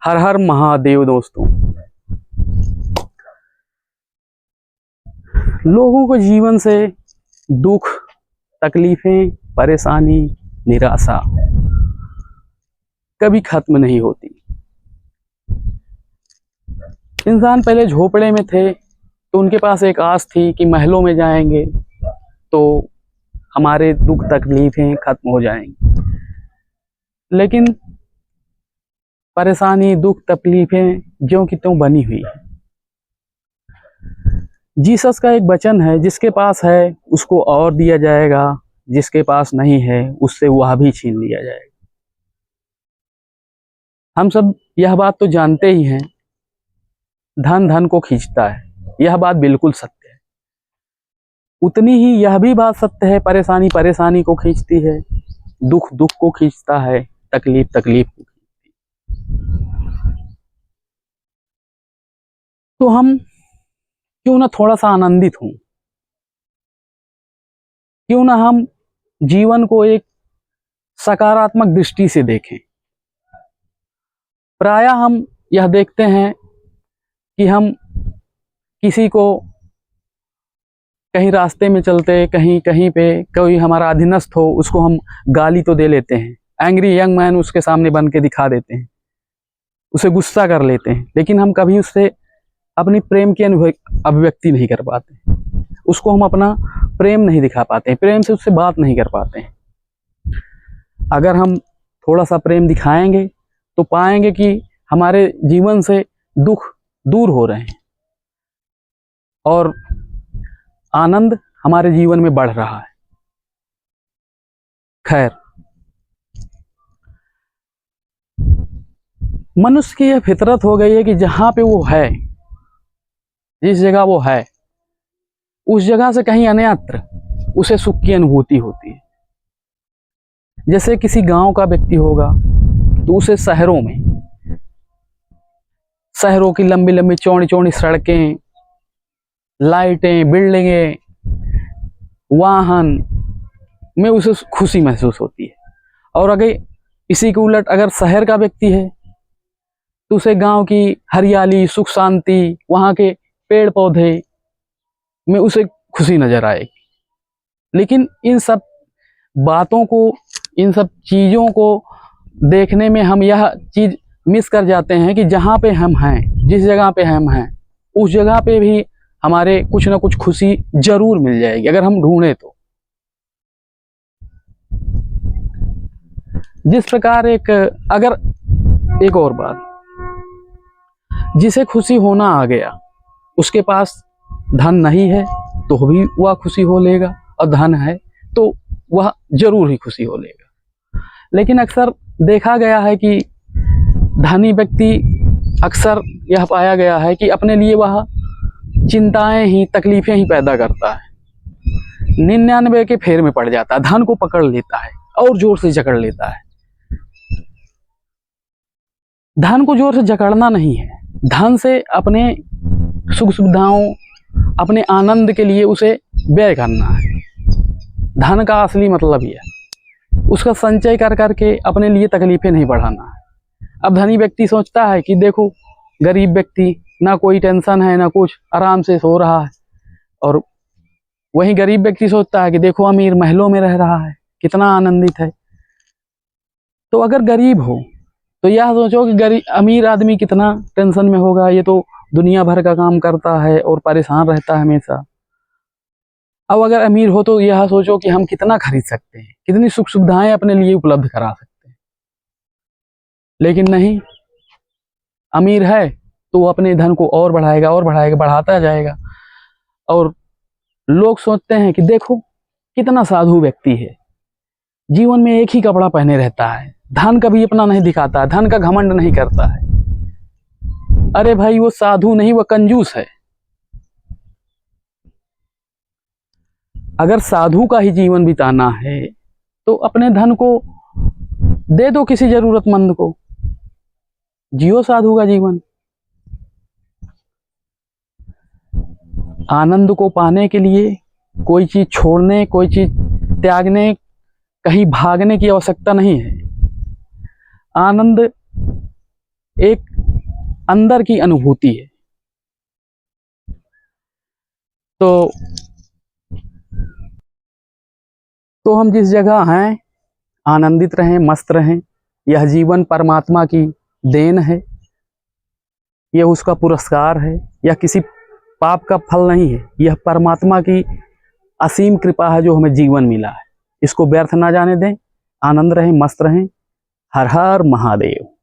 हर हर महादेव। दोस्तों, लोगों को जीवन से दुख, तकलीफें, परेशानी, निराशा कभी खत्म नहीं होती। इंसान पहले झोपड़े में थे तो उनके पास एक आस थी कि महलों में जाएंगे तो हमारे दुख तकलीफें खत्म हो जाएंगी, लेकिन परेशानी, दुख, तकलीफें ज्यों की त्यों बनी हुई है। जीसस का एक वचन है, जिसके पास है उसको और दिया जाएगा, जिसके पास नहीं है उससे वह भी छीन लिया जाएगा। हम सब यह बात तो जानते ही हैं, धन धन को खींचता है, यह बात बिल्कुल सत्य है। उतनी ही यह भी बात सत्य है, परेशानी परेशानी को खींचती है, दुख दुख को खींचता है, तकलीफ तकलीफ को खींचती है। तो हम क्यों ना थोड़ा सा आनंदित हों, क्यों ना हम जीवन को एक सकारात्मक दृष्टि से देखें। प्रायः हम यह देखते हैं कि हम किसी को कहीं रास्ते में चलते, कहीं कहीं पे कोई हमारा अधीनस्थ हो, उसको हम गाली तो दे लेते हैं, एंग्री यंग मैन उसके सामने बन के दिखा देते हैं, उसे गुस्सा कर लेते हैं, लेकिन हम कभी उससे अपनी प्रेम की अभिव्यक्ति नहीं कर पाते, उसको हम अपना प्रेम नहीं दिखा पाते, प्रेम से उससे बात नहीं कर पाते हैं। अगर हम थोड़ा सा प्रेम दिखाएंगे तो पाएंगे कि हमारे जीवन से दुख दूर हो रहे हैं और आनंद हमारे जीवन में बढ़ रहा है। खैर, मनुष्य की यह फितरत हो गई है कि जहां पे वो है, जिस जगह वो है, उस जगह से कहीं अन्यत्र उसे सुख की अनुभूति होती है। जैसे किसी गांव का व्यक्ति होगा तो उसे शहरों की लंबी लंबी चौड़ी चौड़ी सड़कें, लाइटें, बिल्डिंगें, वाहन में उसे खुशी महसूस होती है। और अगर इसी के उलट अगर शहर का व्यक्ति है तो उसे गांव की हरियाली, सुख शांति, वहाँ के पेड़ पौधे में उसे खुशी नजर आएगी। लेकिन इन सब बातों को, इन सब चीज़ों को देखने में हम यह चीज़ मिस कर जाते हैं कि जहाँ पे हम हैं, जिस जगह पे हम हैं, उस जगह पे भी हमारे कुछ ना कुछ खुशी जरूर मिल जाएगी अगर हम ढूंढे तो। जिस प्रकार एक और बात, जिसे खुशी होना आ गया, उसके पास धन नहीं है तो भी वह खुशी हो लेगा, और धन है तो वह जरूर ही खुशी हो लेगा। लेकिन अक्सर देखा गया है कि धनी व्यक्ति, अक्सर यह पाया गया है कि अपने लिए वह चिंताएं ही, तकलीफें ही पैदा करता है, 99 के फेर में पड़ जाता है, धन को पकड़ लेता है और जोर से जकड़ लेता है। धन को जोर से जकड़ना नहीं है, धन से अपने सुख सुविधाओं, अपने आनंद के लिए उसे व्यय करना है। धन का असली मतलब यह है, उसका संचय कर करके अपने लिए तकलीफें नहीं बढ़ाना है। अब धनी व्यक्ति सोचता है कि देखो, गरीब व्यक्ति, ना कोई टेंशन है, ना कुछ, आराम से सो रहा है, और वहीं गरीब व्यक्ति सोचता है कि देखो, अमीर महलों में रह रहा है, कितना आनंदित है। तो अगर गरीब हो तो यह सोचो कि अमीर आदमी कितना टेंशन में होगा, ये तो दुनिया भर का काम करता है और परेशान रहता है हमेशा। अब अगर अमीर हो तो यह सोचो कि हम कितना खरीद सकते हैं, कितनी सुख सुविधाएं अपने लिए उपलब्ध करा सकते हैं। लेकिन नहीं, अमीर है तो वो अपने धन को और बढ़ाएगा और बढ़ाएगा, बढ़ाता जाएगा। और लोग सोचते हैं कि देखो कितना साधु व्यक्ति है, जीवन में एक ही कपड़ा पहने रहता है, धन कभी अपना नहीं दिखाता है, धन का घमंड नहीं करता है। अरे भाई, वो साधु नहीं, वो कंजूस है। अगर साधु का ही जीवन बिताना है तो अपने धन को दे दो किसी जरूरतमंद को, जियो साधु का जीवन। आनंद को पाने के लिए कोई चीज छोड़ने, कोई चीज त्यागने, कहीं भागने की आवश्यकता नहीं है। आनंद एक अंदर की अनुभूति है। तो हम जिस जगह हैं आनंदित रहें, मस्त रहें। यह जीवन परमात्मा की देन है, यह उसका पुरस्कार है, यह किसी पाप का फल नहीं है। यह परमात्मा की असीम कृपा है जो हमें जीवन मिला है। इसको व्यर्थ ना जाने दें। आनंद रहें, मस्त रहें। हर हर महादेव।